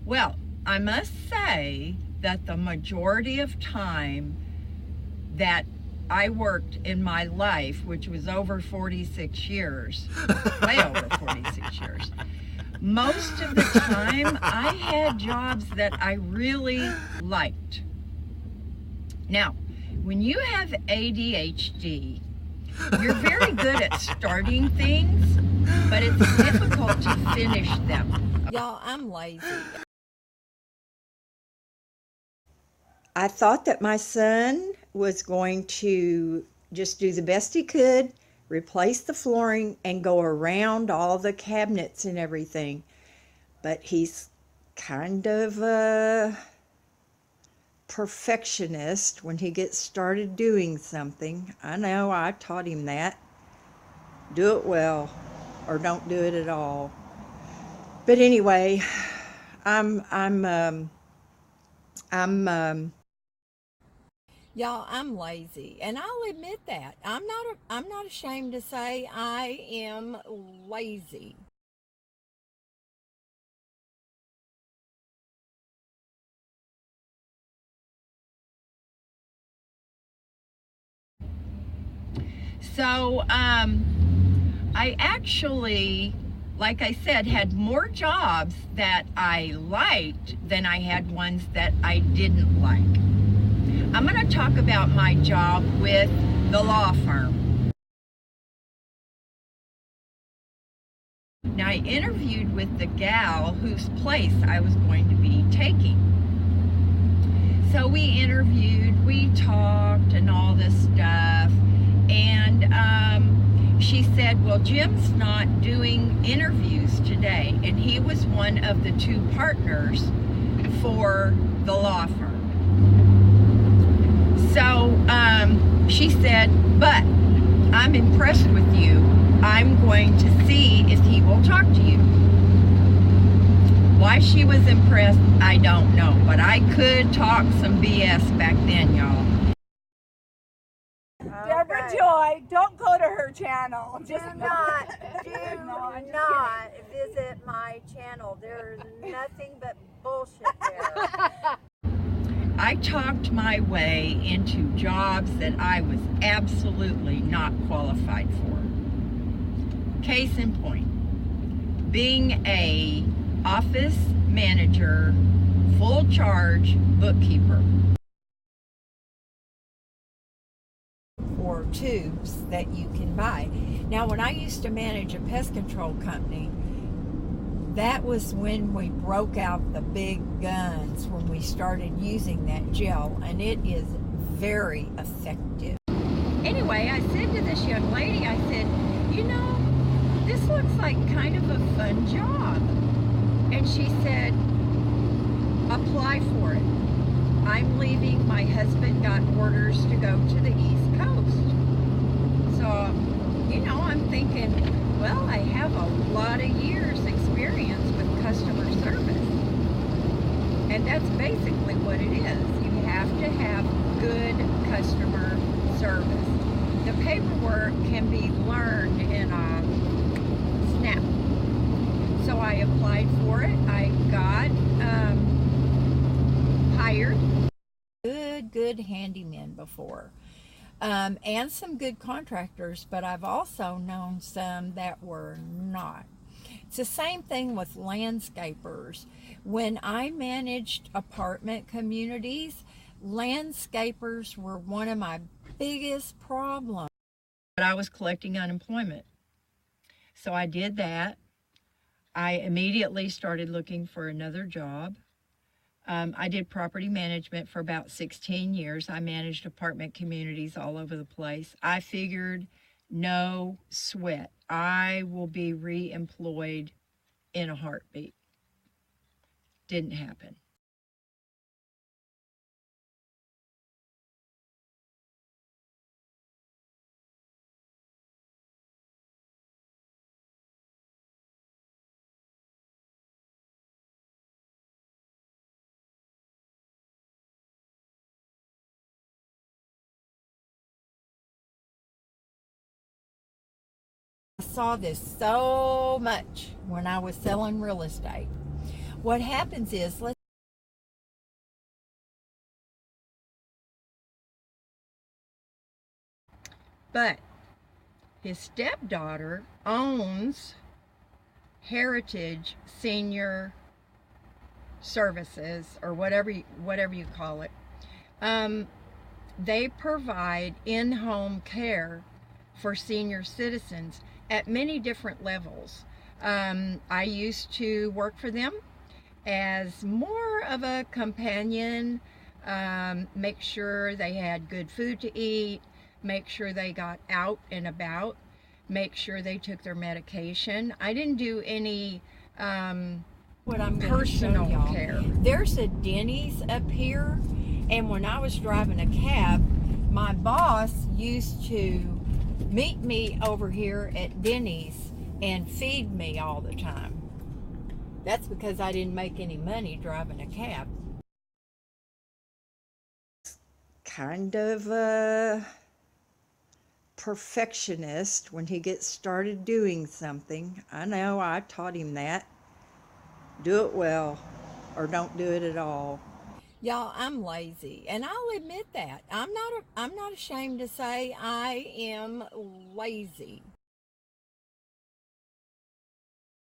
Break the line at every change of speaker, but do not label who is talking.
Well, I must say that the majority of time that I worked in my life, which was over 46 years, way over 46 years, most of the time I had jobs that I really liked. Now, when you have ADHD, you're very good at starting things, but it's difficult to finish them.
Y'all, I'm lazy.
I thought that my son was going to just do the best he could, replace the flooring, and go around all the cabinets and everything. But he's kind of a perfectionist when he gets started doing something. I know, I taught him that. Do it well or don't do it at all. But anyway, I'm
Y'all, I'm lazy, and I'll admit that. I'm not ashamed to say I am lazy.
So, I actually, like I said, had more jobs that I liked than I had ones that I didn't like. I'm going to talk about my job with the law firm. Now, I interviewed with the gal whose place I was going to be taking. So we interviewed, we talked and all this stuff, and she said, well, Jim's not doing interviews today, and he was one of the two partners for the law firm. So she said, but I'm impressed with you. I'm going to see if he will talk to you. Why she was impressed, I don't know, but I could talk some BS back then, y'all.
Deborah Joy, don't go to her channel. Just
do not visit my channel. There's nothing but bullshit there.
I talked my way into jobs that I was absolutely not qualified for. Case in point, being a office manager, full charge bookkeeper.
Or tubes that you can buy. Now, when I used to manage a pest control company, that was when we broke out the big guns, when we started using that gel, and it is very effective.
Anyway, I said to this young lady, I said, you know, this looks like kind of a fun job. And she said, apply for it. I'm leaving. My husband got orders to go to the East Coast. So, you know, I'm thinking, well, I have a lot of years experience with customer service. And that's basically what it is. You have to have good customer service. The paperwork can be learned in a snap. So I applied for it. I got hired.
Good handymen before. And some good contractors, but I've also known some that were not. It's the same thing with landscapers. When I managed apartment communities, landscapers were one of my biggest problems.
But I was collecting unemployment. So I did that. I immediately started looking for another job. I did property management for about 16 years. I managed apartment communities all over the place. I figured, no sweat. I will be re-employed in a heartbeat. Didn't happen.
I saw this so much when I was selling real estate. What happens is,
But his stepdaughter owns Heritage Senior Services, or whatever you call it. They provide in-home care for senior citizens at many different levels. I used to work for them as more of a companion, make sure they had good food to eat, make sure they got out and about, make sure they took their medication. I didn't do any
what I'm going to show
personal
y'all.
care.
There's a Denny's up here, and when I was driving a cab, my boss used to meet me over here at Denny's and feed me all the time. That's because I didn't make any money driving a cab.
Kind of a perfectionist when he gets started doing something. I know, I taught him that. Do it well or don't do it at all.
Y'all, I'm lazy, and I'll admit that. I'm not ashamed to say I am lazy.